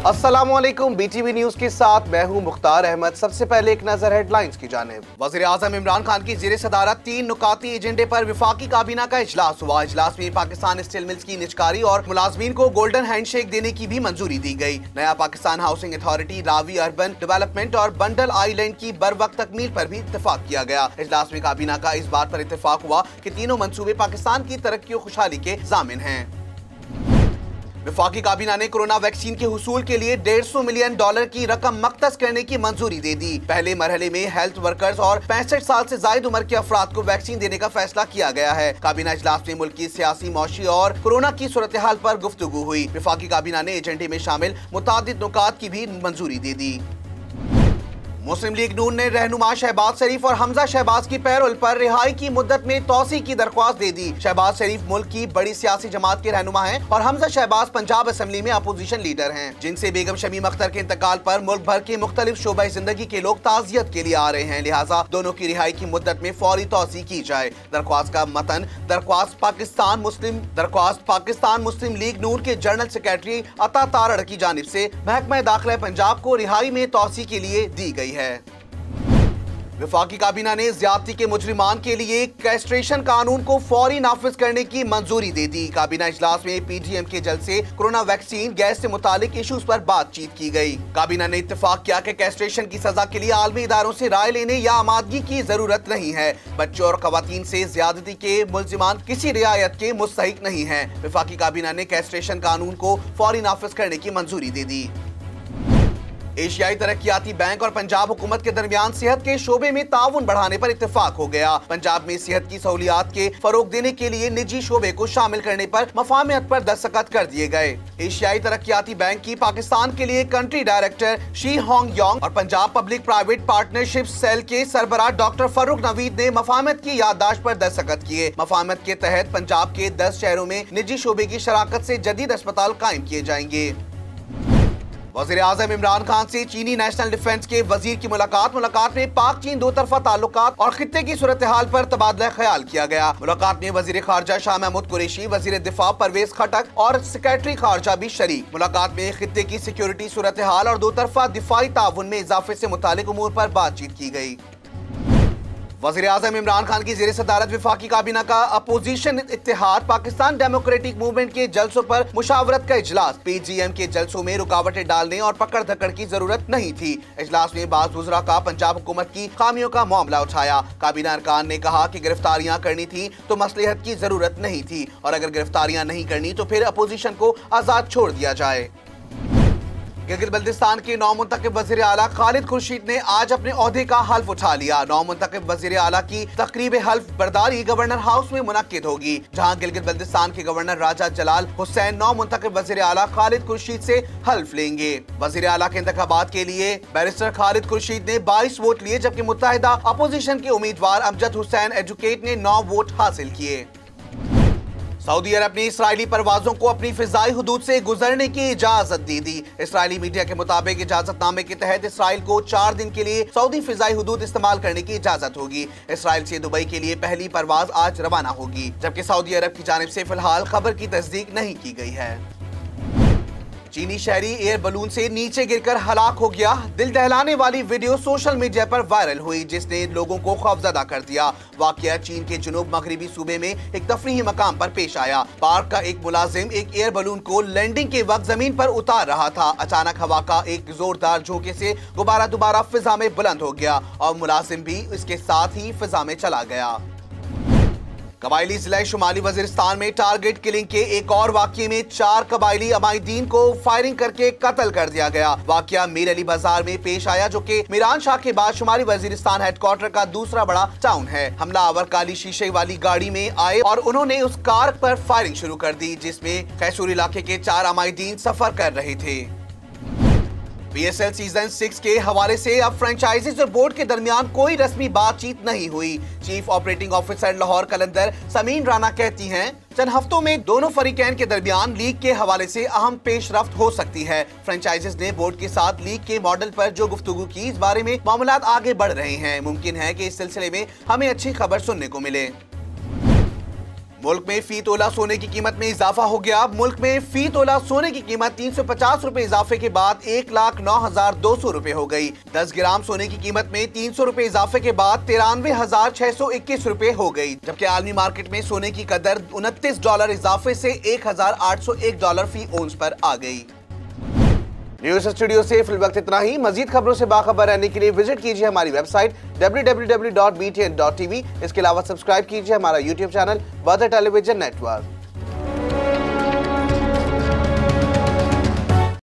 अस्सलामुअलैकुम, BTV news के साथ मैं हूं मुख्तार अहमद। सबसे पहले एक नजर हेडलाइंस की जानिब। वज़ीर आज़म इमरान खान की ज़ेरे सदारत 3 नुकाती एजेंडे पर वफाकी काबीना का इजलास हुआ। इजलास में पाकिस्तान स्टील मिल्स की निजकारी और मुलाजमीन को गोल्डन हैंडशेक देने की भी मंजूरी दी गई। नया Pakistan housing authority, Ravi urban development और बंडल आइलैंड की बर वक्त तकमील पर भी इत्तेफाक किया गया। इजलास में काबीना का इस बात पर इत्तेफाक हुआ कि तीनों मंसूबे पाकिस्तान की तरक्की और खुशहाली के ज़ामिन हैं। वफाकी काबीना ने कोरोना वैक्सीन के हुसूल के लिए $150 मिलियन की रकम मख्तस करने की मंजूरी दे दी। पहले मरहले में हेल्थ वर्कर्स और 65 साल से जायद उम्र के अफराद को वैक्सीन देने का फैसला किया गया है। काबीना इजलास में मुल्क की सियासी, मौशी और कोरोना की सूरत हाल पर गुफ्तगू हुई। वफाकी काबीना ने एजेंडे में शामिल मुतादिद नुकात की भी मंजूरी दे दी। मुस्लिम लीग नून ने रहनुमा शहबाज शरीफ और हमजा शहबाज की पैरोल पर रिहाई की मुद्दत में तौसी की दरख्वास्त दे दी। शहबाज शरीफ मुल्क की बड़ी सियासी जमात के रहनुमा हैं और हमजा शहबाज पंजाब असेंबली में अपोजिशन लीडर हैं, जिनसे बेगम शमीम अख्तर के इंतकाल पर मुल्क भर के मुख्तलिफ शोबे जिंदगी के लोग ताजियत के लिए आ रहे हैं। लिहाजा दोनों की रिहाई की मुद्दत में फौरी तौसी की जाए। दरख्वास्त का मतन दरख्वास्त पाकिस्तान मुस्लिम लीग नून के जनरल सेक्रेटरी अता तारड़ की जानिब से महकमा दाखिला पंजाब को रिहाई में तौसी के लिए दी गई है। वफाकी काबीना ने ज्यादती के मुजरिमान के लिए कैस्ट्रेशन कानून को फौरी नाफिज करने की मंजूरी दे दी। काबीना इजलास में पीडीएम के जलसे, कोरोना वैक्सीन, गैस से मुतालिक इशूज पर बातचीत की गई। काबीना ने इत्तेफाक किया कि कैस्ट्रेशन की सजा के लिए आलमी इदारों से राय लेने या आमादगी की जरूरत नहीं है। बच्चों और खवातीन से ज्यादती के मुलजिमान किसी रियायत के मुस्तहिक नहीं है। वफाकी काबीना ने कैस्ट्रेशन कानून को फौरी नाफिज करने की मंजूरी दे दी। एशियाई तरक्याती बैंक और पंजाब हुकूमत के दरमियान सेहत के शोबे में ताउन बढ़ाने पर इत्तेफाक हो गया। पंजाब में सेहत की सहूलियात के फरोग देने के लिए निजी शोबे को शामिल करने पर मफाहमत पर दस्तखत कर दिए गए। एशियाई तरक्याती बैंक की पाकिस्तान के लिए country director Xiaohong Yang और Punjab public private partnership cell के सरबराह डॉक्टर फरूक नवीद ने मफाहमत की याददाश्त पर दस्तखत किए। मफाहमत के तहत पंजाब के 10 शहरों में निजी शोबे की शराकत से जदीद अस्पताल कायम किए जाएंगे। वज़ीर आज़म इमरान खान से चीनी नेशनल डिफेंस के वजीर की मुलाकात में पाक चीन दो तरफा ताल्लुकात और खित्ते की सूरत हाल पर तबादला ख्याल किया गया। मुलाकात में वजीर खारजा शाह महमूद कुरैशी, वजीर दिफा परवेज खटक और सेक्रेटरी खारजा भी शरीक। मुलाकात में खित्ते की सिक्योरिटी सूरत हाल और दो तरफा दिफाई ताउन में इजाफे से मुतालिक उमूर पर बातचीत की गई। वज़ीर आज़म इमरान खान की ज़ेरे सदारत वफाकी काबीना का अपोजिशन इत्तेहाद पाकिस्तान डेमोक्रेटिक मूवमेंट के जलसों पर मुशावरत का इजलास। पीजीएम के जलसों में रुकावटें डालने और पकड़ धकड़ की जरूरत नहीं थी। इजलास में बाज़ वज़रा का पंजाब हुकूमत की खामियों का मामला उठाया। काबीना अरकान ने कहा कि गिरफ्तारियां करनी थी तो मसलहत की जरूरत नहीं थी, और अगर गिरफ्तारियां नहीं करनी तो फिर अपोजिशन को आज़ाद छोड़ दिया जाए। गिलगित बल्तिस्तान के नौमुंतखब वज़ीर आला खालिद खुर्शीद ने आज अपने ओहदे का हल्फ उठा लिया। नौमुंतखब वज़ीर आला की तकरीब हल्फ बर्दारी गवर्नर हाउस में मुनक्किद होगी, जहां गिलगित बल्तिस्तान के गवर्नर राजा जलाल हुसैन नौमुंतखब वज़ीर आला खालिद खुर्शीद से हल्फ लेंगे। वज़ीर आला के इंतखाबात के लिए बैरिस्टर खालिद खुर्शीद ने 22 वोट लिए, जबकि मुत्तहिदा अपोजिशन के उम्मीदवार अमजद हुसैन एजुकेट ने 9 वोट हासिल किए। सऊदी अरब ने इसराइली परवाजों को अपनी फिजाई हुदूद से गुजरने की इजाजत दे दी। इसराइली मीडिया के मुताबिक इजाजतनामे के तहत इसराइल को 4 दिन के लिए सऊदी फिजाई हुदूद इस्तेमाल करने की इजाजत होगी। इसराइल से दुबई के लिए पहली परवाज आज रवाना होगी, जबकि सऊदी अरब की जानिब से फिलहाल खबर की तस्दीक नहीं की गई है। चीनी शहरी एयर बलून से नीचे गिरकर हलाक हो गया। दिल दहलाने वाली वीडियो सोशल मीडिया पर वायरल हुई, जिसने लोगों को खौफजदा कर दिया। वाकया चीन के जुनूब मगरिबी सूबे में एक तफरीही मकाम पर पेश आया। पार्क का एक मुलाजिम एक एयर बलून को लैंडिंग के वक्त जमीन पर उतार रहा था। अचानक हवा का एक जोरदार झोंके से गुब्बारा दोबारा फिजा में बुलंद हो गया और मुलाजिम भी इसके साथ ही फिजा में चला गया। कबायली जिला शुमाली वजीरिस्तान में टारगेट किलिंग के एक और वाकये में 4 कबायली अमायदीन को फायरिंग करके कत्ल कर दिया गया। वाकया मीर अली बाजार में पेश आया, जो कि मीरान शाह के बाद शुमाली वजीरिस्तान हेडक्वार्टर का दूसरा बड़ा टाउन है। हमलावर काली शीशे वाली गाड़ी में आए और उन्होंने उस कार पर फायरिंग शुरू कर दी, जिसमें कैसूर इलाके के 4 अमायदीन सफर कर रहे थे। PSL सीजन 6 के हवाले से अब फ्रेंचाइजीज और बोर्ड के दरमियान कोई रस्मी बातचीत नहीं हुई। चीफ ऑपरेटिंग ऑफिसर लाहौर कलंदर समीन राना कहती हैं, चंद हफ्तों में दोनों फरीकैन के दरमियान लीग के हवाले से अहम पेशरफ्त हो सकती है। फ्रेंचाइजीज ने बोर्ड के साथ लीग के मॉडल पर जो गुफ्तगू की, इस बारे में मामलात आगे बढ़ रहे हैं। मुमकिन है कि इस सिलसिले में हमें अच्छी खबर सुनने को मिले। मुल्क में फी तोला सोने की कीमत में इजाफा हो गया। मुल्क में फी तोला सोने की कीमत 350 रुपए इजाफे के बाद 1,09,200 रुपए हो गई। 10 ग्राम सोने की कीमत में 300 रुपए इजाफे के बाद 93,621 रुपए हो गई, जबकि आलमी मार्केट में सोने की कदर $29 इजाफे से $1,801 फी औंस पर आ गई। न्यूज़ स्टूडियो से फिल वक्त इतना ही। मजीद खबरों से बाखबर रहने के लिए विजिट कीजिए हमारी वेबसाइट www.btn.tv। इसके अलावा सब्सक्राइब कीजिए हमारा यूट्यूब चैनल बदर टेलीविजन नेटवर्क।